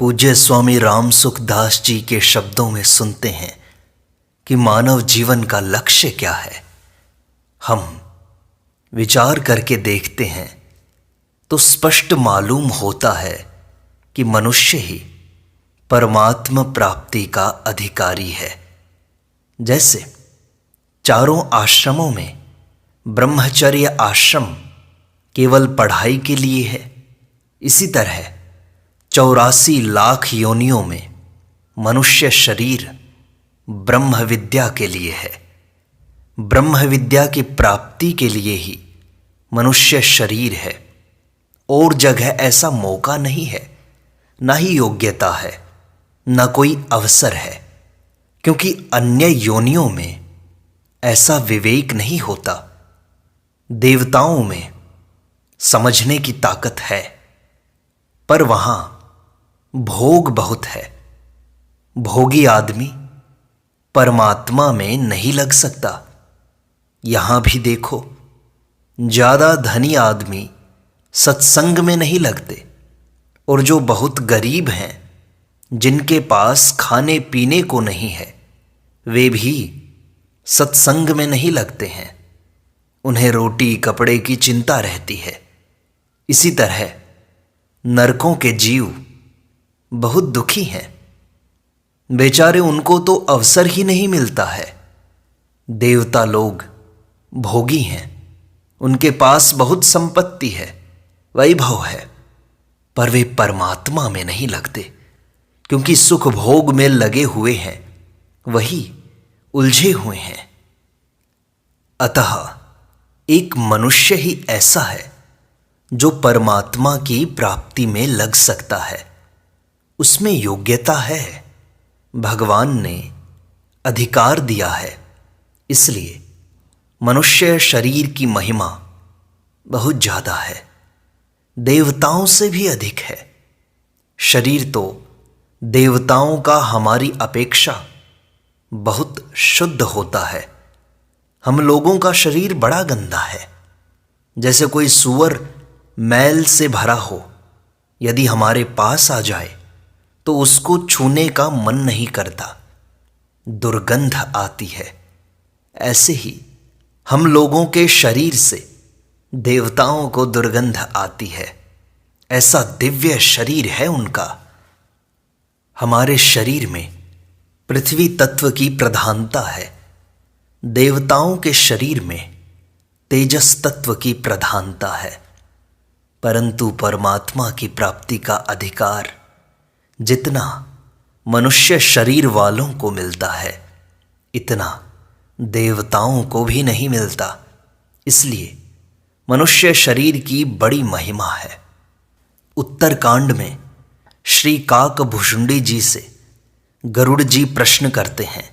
पूज्य स्वामी राम सुखदास जी के शब्दों में सुनते हैं कि मानव जीवन का लक्ष्य क्या है। हम विचार करके देखते हैं तो स्पष्ट मालूम होता है कि मनुष्य ही परमात्म प्राप्ति का अधिकारी है। जैसे चारों आश्रमों में ब्रह्मचर्य आश्रम केवल पढ़ाई के लिए है, इसी तरह 84 लाख योनियों में मनुष्य शरीर ब्रह्म विद्या के लिए है। ब्रह्म विद्या की प्राप्ति के लिए ही मनुष्य शरीर है। और जगह ऐसा मौका नहीं है, ना ही योग्यता है, ना कोई अवसर है, क्योंकि अन्य योनियों में ऐसा विवेक नहीं होता। देवताओं में समझने की ताकत है, पर वहां भोग बहुत है। भोगी आदमी परमात्मा में नहीं लग सकता। यहां भी देखो, ज्यादा धनी आदमी सत्संग में नहीं लगते, और जो बहुत गरीब हैं, जिनके पास खाने पीने को नहीं है, वे भी सत्संग में नहीं लगते हैं। उन्हें रोटी कपड़े की चिंता रहती है। इसी तरह नरकों के जीव बहुत दुखी हैं। बेचारे, उनको तो अवसर ही नहीं मिलता है। देवता लोग भोगी हैं, उनके पास बहुत संपत्ति है, वैभव है, पर वे परमात्मा में नहीं लगते, क्योंकि सुख भोग में लगे हुए हैं, वही उलझे हुए हैं। अतः एक मनुष्य ही ऐसा है जो परमात्मा की प्राप्ति में लग सकता है। उसमें योग्यता है, भगवान ने अधिकार दिया है। इसलिए मनुष्य शरीर की महिमा बहुत ज्यादा है, देवताओं से भी अधिक है। शरीर तो देवताओं का हमारी अपेक्षा बहुत शुद्ध होता है। हम लोगों का शरीर बड़ा गंदा है। जैसे कोई सूअर मैल से भरा हो, यदि हमारे पास आ जाए तो उसको छूने का मन नहीं करता, दुर्गंध आती है। ऐसे ही हम लोगों के शरीर से देवताओं को दुर्गंध आती है। ऐसा दिव्य शरीर है उनका। हमारे शरीर में पृथ्वी तत्व की प्रधानता है, देवताओं के शरीर में तेजस तत्व की प्रधानता है। परंतु परमात्मा की प्राप्ति का अधिकार जितना मनुष्य शरीर वालों को मिलता है, इतना देवताओं को भी नहीं मिलता। इसलिए मनुष्य शरीर की बड़ी महिमा है। उत्तरकांड में श्री काकभुषुंडी जी से गरुड़ जी प्रश्न करते हैं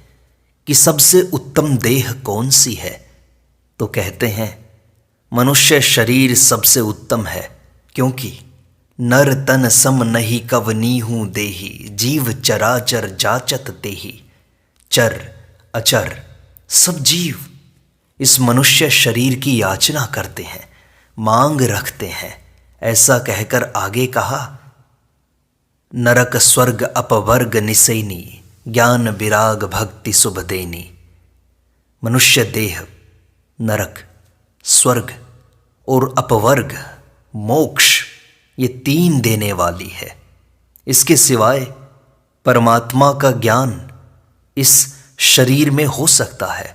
कि सबसे उत्तम देह कौन सी है, तो कहते हैं मनुष्य शरीर सबसे उत्तम है, क्योंकि नर तन सम नहीं कवनीहू देही, जीव चराचर जाचत तेही। चर अचर सब जीव इस मनुष्य शरीर की याचना करते हैं, मांग रखते हैं। ऐसा कहकर आगे कहा, नरक स्वर्ग अपवर्ग निसैनी, ज्ञान विराग भक्ति शुभ देनी। मनुष्य देह नरक, स्वर्ग और अपवर्ग मोक्ष, ये 3 देने वाली है। इसके सिवाय परमात्मा का ज्ञान इस शरीर में हो सकता है,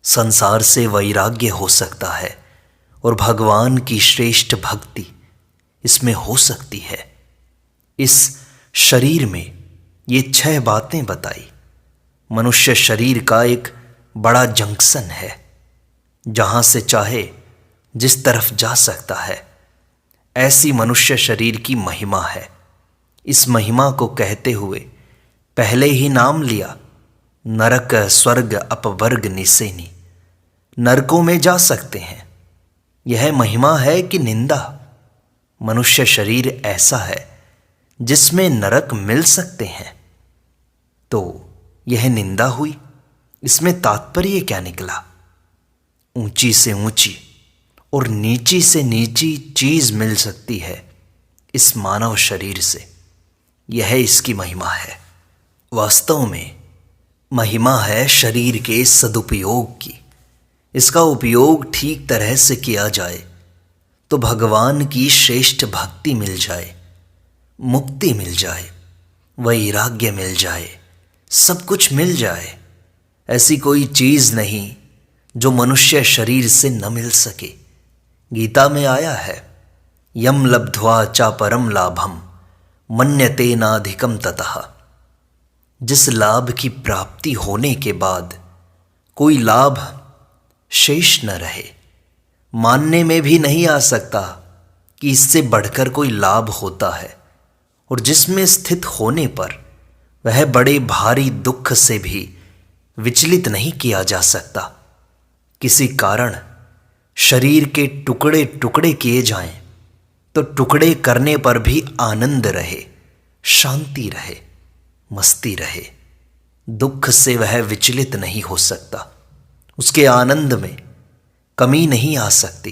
संसार से वैराग्य हो सकता है, और भगवान की श्रेष्ठ भक्ति इसमें हो सकती है। इस शरीर में ये 6 बातें बताई। मनुष्य शरीर का एक बड़ा जंक्शन है, जहां से चाहे जिस तरफ जा सकता है। ऐसी मनुष्य शरीर की महिमा है। इस महिमा को कहते हुए पहले ही नाम लिया, नरक स्वर्ग अपवर्ग निसेनी। नरकों में जा सकते हैं, यह महिमा है कि निंदा? मनुष्य शरीर ऐसा है जिसमें नरक मिल सकते हैं, तो यह निंदा हुई। इसमें तात्पर्य क्या निकला? ऊंची से ऊंची और नीची से नीची चीज मिल सकती है इस मानव शरीर से। यह इसकी महिमा है। वास्तव में महिमा है शरीर के सदुपयोग की। इसका उपयोग ठीक तरह से किया जाए तो भगवान की श्रेष्ठ भक्ति मिल जाए, मुक्ति मिल जाए, वैराग्य मिल जाए, सब कुछ मिल जाए। ऐसी कोई चीज़ नहीं जो मनुष्य शरीर से न मिल सके। गीता में आया है, यम लब्ध्वा चा परम लाभम मन्यते नाधिकम ततः। जिस लाभ की प्राप्ति होने के बाद कोई लाभ शेष न रहे, मानने में भी नहीं आ सकता कि इससे बढ़कर कोई लाभ होता है, और जिसमें स्थित होने पर वह बड़े भारी दुख से भी विचलित नहीं किया जा सकता। किसी कारण शरीर के टुकड़े टुकड़े किए जाएं तो टुकड़े करने पर भी आनंद रहे, शांति रहे, मस्ती रहे। दुख से वह विचलित नहीं हो सकता, उसके आनंद में कमी नहीं आ सकती।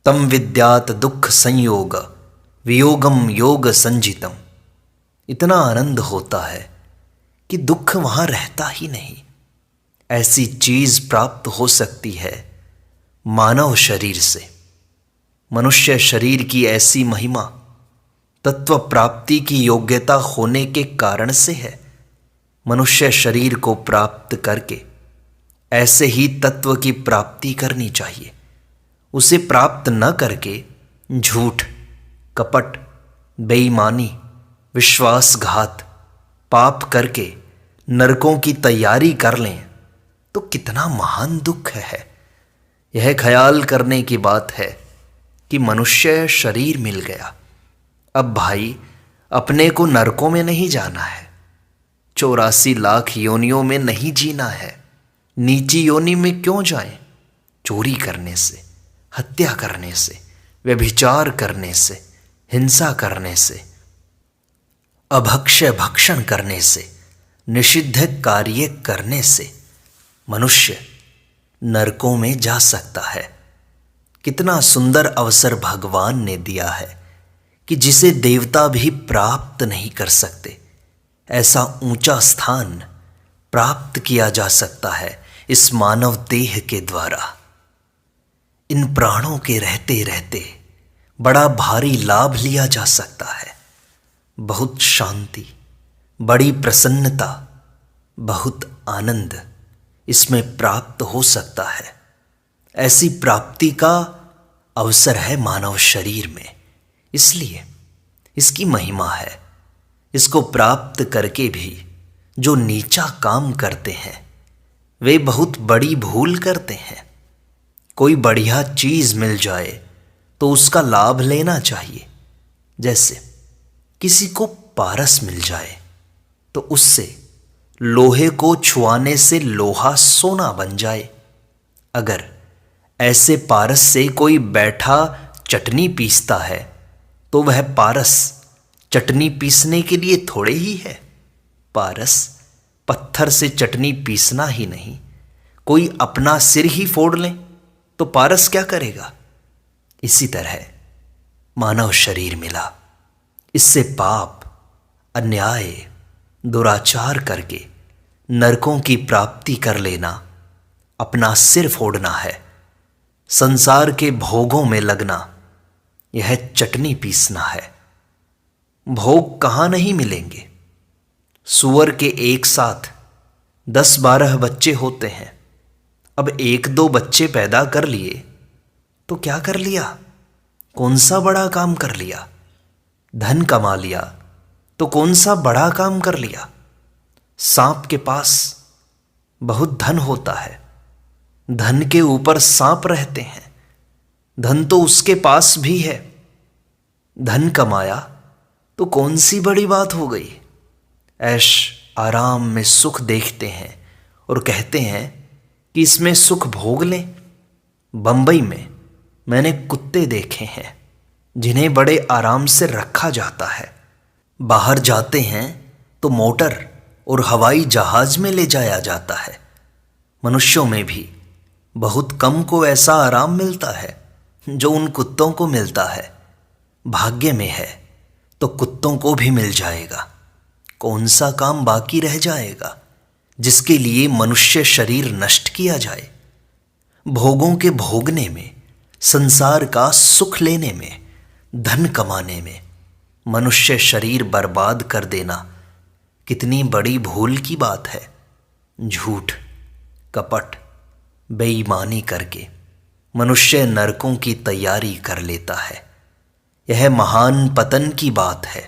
तम विद्यात दुख संयोग वियोगम योग संजितम। इतना आनंद होता है कि दुख वहां रहता ही नहीं। ऐसी चीज प्राप्त हो सकती है मानव शरीर से। मनुष्य शरीर की ऐसी महिमा तत्व प्राप्ति की योग्यता होने के कारण से है। मनुष्य शरीर को प्राप्त करके ऐसे ही तत्व की प्राप्ति करनी चाहिए। उसे प्राप्त न करके झूठ, कपट, बेईमानी, विश्वासघात, पाप करके नरकों की तैयारी कर लें तो कितना महान दुख है। यह ख्याल करने की बात है कि मनुष्य शरीर मिल गया, अब भाई अपने को नरकों में नहीं जाना है, 84 लाख योनियों में नहीं जीना है। नीची योनि में क्यों जाएं? चोरी करने से, हत्या करने से, व्यभिचार करने से, हिंसा करने से, अभक्ष्य भक्षण करने से, निषिद्ध कार्य करने से मनुष्य नरकों में जा सकता है। कितना सुंदर अवसर भगवान ने दिया है कि जिसे देवता भी प्राप्त नहीं कर सकते, ऐसा ऊंचा स्थान प्राप्त किया जा सकता है इस मानव देह के द्वारा। इन प्राणों के रहते रहते बड़ा भारी लाभ लिया जा सकता है। बहुत शांति, बड़ी प्रसन्नता, बहुत आनंद इसमें प्राप्त हो सकता है। ऐसी प्राप्ति का अवसर है मानव शरीर में, इसलिए इसकी महिमा है। इसको प्राप्त करके भी जो नीचा काम करते हैं वे बहुत बड़ी भूल करते हैं। कोई बढ़िया चीज मिल जाए तो उसका लाभ लेना चाहिए। जैसे किसी को पारस मिल जाए तो उससे लोहे को छुआने से लोहा सोना बन जाए। अगर ऐसे पारस से कोई बैठा चटनी पीसता है तो वह पारस चटनी पीसने के लिए थोड़े ही है। पारस पत्थर से चटनी पीसना ही नहीं, कोई अपना सिर ही फोड़ ले तो पारस क्या करेगा? इसी तरह मानव शरीर मिला, इससे पाप, अन्याय, दुराचार करके नरकों की प्राप्ति कर लेना, अपना सिर फोड़ना है, संसार के भोगों में लगना, यह चटनी पीसना है। भोग कहाँ नहीं मिलेंगे। सूअर के एक साथ 10-12 बच्चे होते हैं। अब 1-2 बच्चे पैदा कर लिए तो क्या कर लिया? कौन सा बड़ा काम कर लिया? धन कमा लिया तो कौन सा बड़ा काम कर लिया? सांप के पास बहुत धन होता है, धन के ऊपर सांप रहते हैं। धन तो उसके पास भी है, धन कमाया तो कौन सी बड़ी बात हो गई? ऐश आराम में सुख देखते हैं और कहते हैं कि इसमें सुख भोग लें। बंबई में मैंने कुत्ते देखे हैं जिन्हें बड़े आराम से रखा जाता है। बाहर जाते हैं तो मोटर और हवाई जहाज में ले जाया जाता है। मनुष्यों में भी बहुत कम को ऐसा आराम मिलता है जो उन कुत्तों को मिलता है। भाग्य में है तो कुत्तों को भी मिल जाएगा। कौन सा काम बाकी रह जाएगा जिसके लिए मनुष्य शरीर नष्ट किया जाए? भोगों के भोगने में, संसार का सुख लेने में, धन कमाने में मनुष्य शरीर बर्बाद कर देना कितनी बड़ी भूल की बात है। झूठ, कपट, बेईमानी करके मनुष्य नरकों की तैयारी कर लेता है। यह महान पतन की बात है।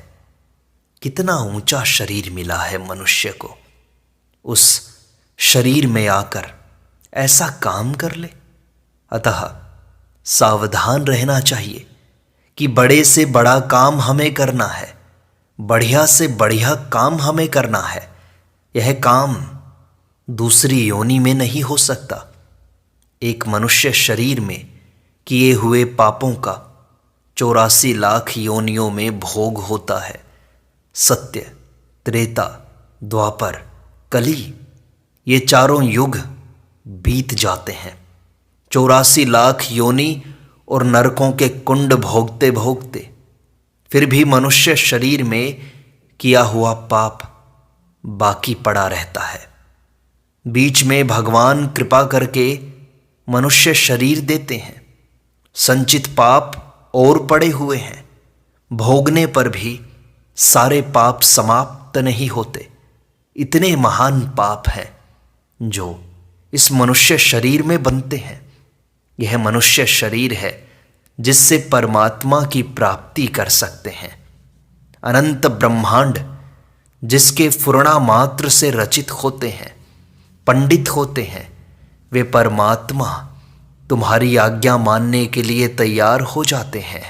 कितना ऊंचा शरीर मिला है मनुष्य को, उस शरीर में आकर ऐसा काम कर ले। अतः सावधान रहना चाहिए कि बड़े से बड़ा काम हमें करना है, बढ़िया से बढ़िया काम हमें करना है। यह काम दूसरी योनि में नहीं हो सकता। एक मनुष्य शरीर में किए हुए पापों का 84 लाख योनियों में भोग होता है। सत्य, त्रेता, द्वापर, कली, ये चारों युग बीत जाते हैं। 84 लाख योनि और नरकों के कुंड भोगते भोगते फिर भी मनुष्य शरीर में किया हुआ पाप बाकी पड़ा रहता है। बीच में भगवान कृपा करके मनुष्य शरीर देते हैं। संचित पाप और पड़े हुए हैं। भोगने पर भी सारे पाप समाप्त नहीं होते। इतने महान पाप हैं जो इस मनुष्य शरीर में बनते हैं। यह मनुष्य शरीर है जिससे परमात्मा की प्राप्ति कर सकते हैं। अनंत ब्रह्मांड जिसके फुर्णा मात्र से रचित होते हैं, पंडित होते हैं, वे परमात्मा तुम्हारी आज्ञा मानने के लिए तैयार हो जाते हैं।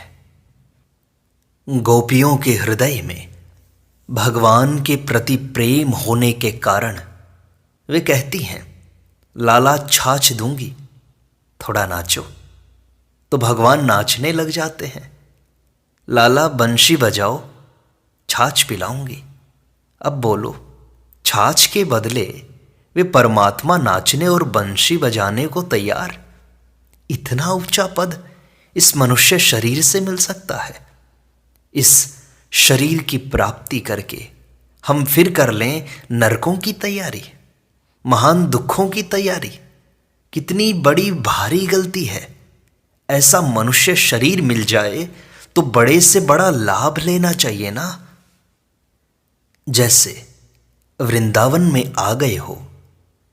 गोपियों के हृदय में भगवान के प्रति प्रेम होने के कारण वे कहती हैं, लाला छाछ दूंगी, थोड़ा नाचो। तो भगवान नाचने लग जाते हैं। लाला बंशी बजाओ, छाछ पिलाऊंगी। अब बोलो, छाछ के बदले वे परमात्मा नाचने और बंशी बजाने को तैयार। इतना ऊंचा पद इस मनुष्य शरीर से मिल सकता है। इस शरीर की प्राप्ति करके हम फिर कर लें नरकों की तैयारी, महान दुखों की तैयारी। कितनी बड़ी भारी गलती है। ऐसा मनुष्य शरीर मिल जाए तो बड़े से बड़ा लाभ लेना चाहिए ना। जैसे वृंदावन में आ गए हो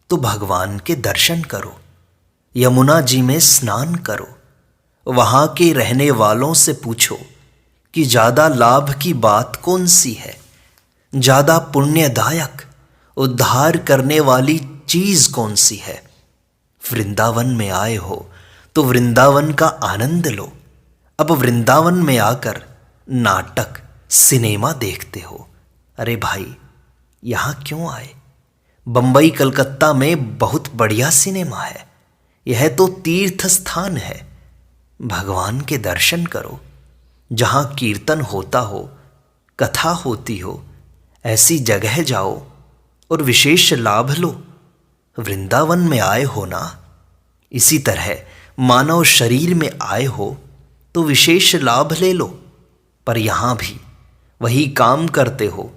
तो भगवान के दर्शन करो, यमुना जी में स्नान करो, वहां के रहने वालों से पूछो कि ज्यादा लाभ की बात कौन सी है, ज्यादा पुण्यदायक, उद्धार करने वाली चीज कौन सी है। वृंदावन में आए हो तो वृंदावन का आनंद लो। अब वृंदावन में आकर नाटक, सिनेमा देखते हो। अरे भाई, यहां क्यों आए? बंबई, कलकत्ता में बहुत बढ़िया सिनेमा है। यह तो तीर्थ स्थान है। भगवान के दर्शन करो। जहां कीर्तन होता हो, कथा होती हो, ऐसी जगह जाओ और विशेष लाभ लो। वृंदावन में आए हो ना, इसी तरह मानव शरीर में आए हो तो विशेष लाभ ले लो। पर यहां भी वही काम करते हो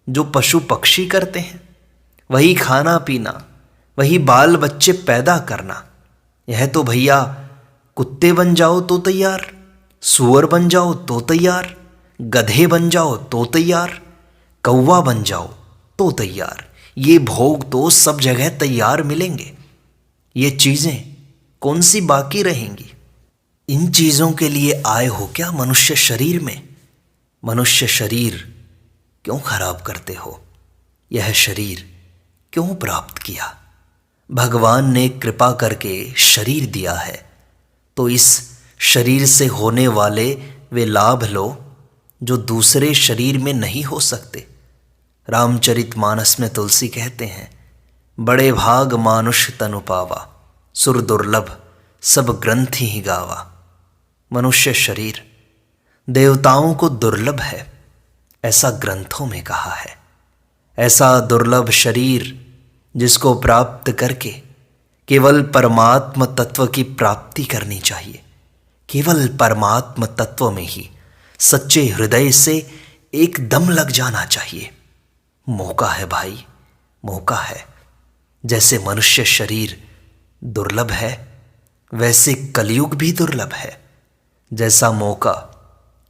जो पशु पक्षी करते हैं। वही खाना पीना, वही बाल बच्चे पैदा करना। यह तो भैया कुत्ते बन जाओ तो तैयार, सूअर बन जाओ तो तैयार, गधे बन जाओ तो तैयार, कौवा बन जाओ तो तैयार। ये भोग तो सब जगह तैयार मिलेंगे। ये चीजें कौन सी बाकी रहेंगी? इन चीजों के लिए आए हो क्या मनुष्य शरीर में? मनुष्य शरीर क्यों खराब करते हो? यह शरीर क्यों प्राप्त किया? भगवान ने कृपा करके शरीर दिया है तो इस शरीर से होने वाले वे लाभ लो जो दूसरे शरीर में नहीं हो सकते। रामचरितमानस में तुलसी कहते हैं, बड़े भाग मानुष तनु पावा, सुर दुर्लभ सब ग्रंथि ही गावा। मनुष्य शरीर देवताओं को दुर्लभ है, ऐसा ग्रंथों में कहा है। ऐसा दुर्लभ शरीर जिसको प्राप्त करके केवल परमात्म तत्व की प्राप्ति करनी चाहिए। केवल परमात्म तत्व में ही सच्चे हृदय से एकदम लग जाना चाहिए। मौका है भाई, मौका है। जैसे मनुष्य शरीर दुर्लभ है, वैसे कलयुग भी दुर्लभ है। जैसा मौका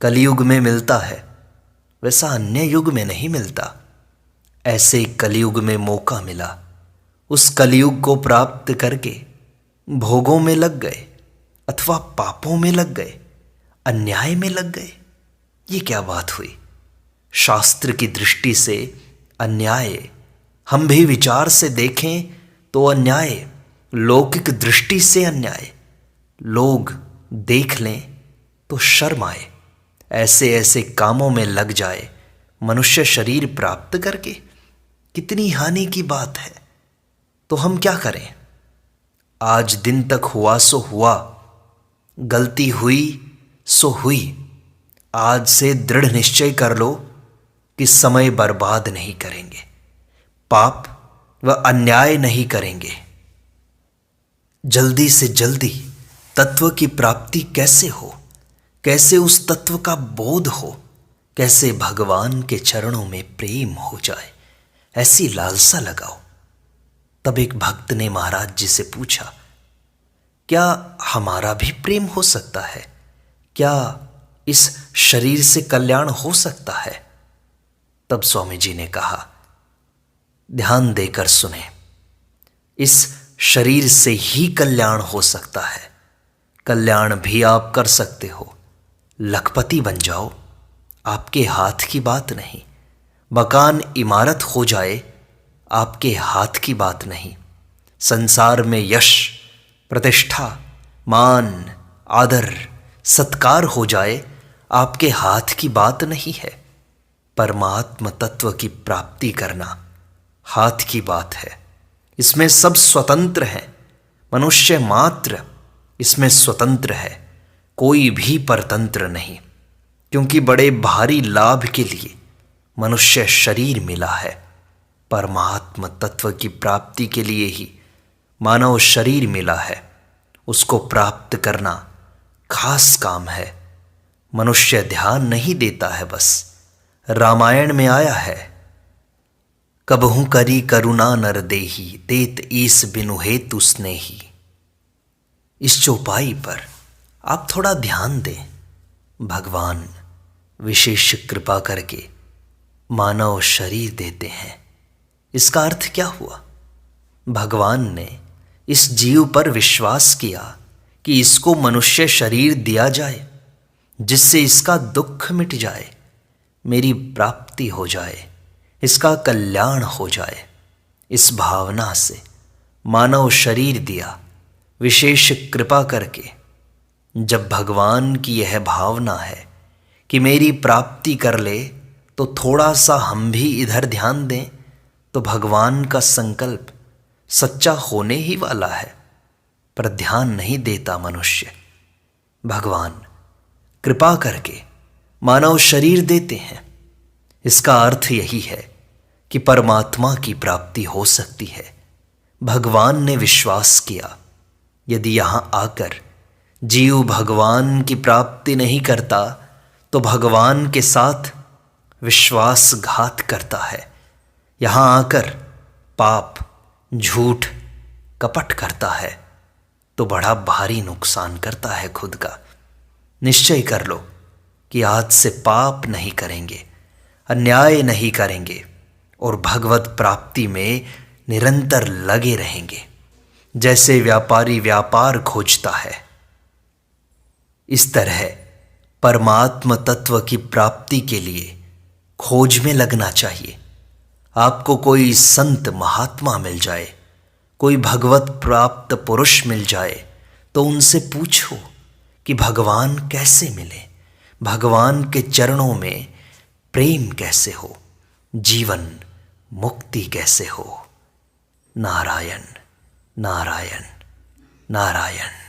कलयुग में मिलता है, वैसा अन्य युग में नहीं मिलता। ऐसे कलयुग में मौका मिला, उस कलयुग को प्राप्त करके भोगों में लग गए अथवा पापों में लग गए, अन्याय में लग गए। ये क्या बात हुई? शास्त्र की दृष्टि से अन्याय, हम भी विचार से देखें तो अन्याय, लौकिक दृष्टि से अन्याय, लोग देख लें तो शर्म आए। ऐसे ऐसे कामों में लग जाए मनुष्य शरीर प्राप्त करके, कितनी हानि की बात है। तो हम क्या करें? आज दिन तक हुआ सो हुआ, गलती हुई सो हुई। आज से दृढ़ निश्चय कर लो कि समय बर्बाद नहीं करेंगे, पाप व अन्याय नहीं करेंगे। जल्दी से जल्दी तत्व की प्राप्ति कैसे हो, कैसे उस तत्व का बोध हो, कैसे भगवान के चरणों में प्रेम हो जाए, ऐसी लालसा लगाओ। तब एक भक्त ने महाराज जी से पूछा, क्या हमारा भी प्रेम हो सकता है? क्या इस शरीर से कल्याण हो सकता है? तब स्वामी जी ने कहा, ध्यान देकर सुने, इस शरीर से ही कल्याण हो सकता है। कल्याण भी आप कर सकते हो, लखपति बन जाओ, आपके हाथ की बात नहीं। मकान इमारत हो जाए, आपके हाथ की बात नहीं। संसार में यश, प्रतिष्ठा, मान, आदर, सत्कार हो जाए, आपके हाथ की बात नहीं है। परमात्म तत्व की प्राप्ति करना हाथ की बात है। इसमें सब स्वतंत्र हैं, मनुष्य मात्र इसमें स्वतंत्र है, कोई भी परतंत्र नहीं। क्योंकि बड़े भारी लाभ के लिए मनुष्य शरीर मिला है। परमात्म तत्व की प्राप्ति के लिए ही मानव शरीर मिला है। उसको प्राप्त करना खास काम है। मनुष्य ध्यान नहीं देता है। बस रामायण में आया है, कबहू करी करुणा नर देही, तेत ईस बिनु हेतु स्नेही। इस चौपाई पर आप थोड़ा ध्यान दें। भगवान विशेष कृपा करके मानव शरीर देते हैं। इसका अर्थ क्या हुआ? भगवान ने इस जीव पर विश्वास किया कि इसको मनुष्य शरीर दिया जाए, जिससे इसका दुख मिट जाए, मेरी प्राप्ति हो जाए, इसका कल्याण हो जाए। इस भावना से मानव शरीर दिया, विशेष कृपा करके। जब भगवान की यह भावना है कि मेरी प्राप्ति कर ले, तो थोड़ा सा हम भी इधर ध्यान दें, तो भगवान का संकल्प सच्चा होने ही वाला है। पर ध्यान नहीं देता मनुष्य। भगवान कृपा करके मानव शरीर देते हैं। इसका अर्थ यही है कि परमात्मा की प्राप्ति हो सकती है। भगवान ने विश्वास किया, यदि यहां आकर जीव भगवान की प्राप्ति नहीं करता, तो भगवान के साथ विश्वासघात करता है। यहां आकर पाप, झूठ, कपट करता है, तो बड़ा भारी नुकसान करता है खुद का। निश्चय कर लो कि आज से पाप नहीं करेंगे, अन्याय नहीं करेंगे और भगवत प्राप्ति में निरंतर लगे रहेंगे। जैसे व्यापारी व्यापार खोजता है, इस तरह परमात्म तत्व की प्राप्ति के लिए खोज में लगना चाहिए। आपको कोई संत महात्मा मिल जाए, कोई भगवत प्राप्त पुरुष मिल जाए, तो उनसे पूछो कि भगवान कैसे मिले, भगवान के चरणों में प्रेम कैसे हो, जीवन मुक्ति कैसे हो। नारायण नारायण नारायण।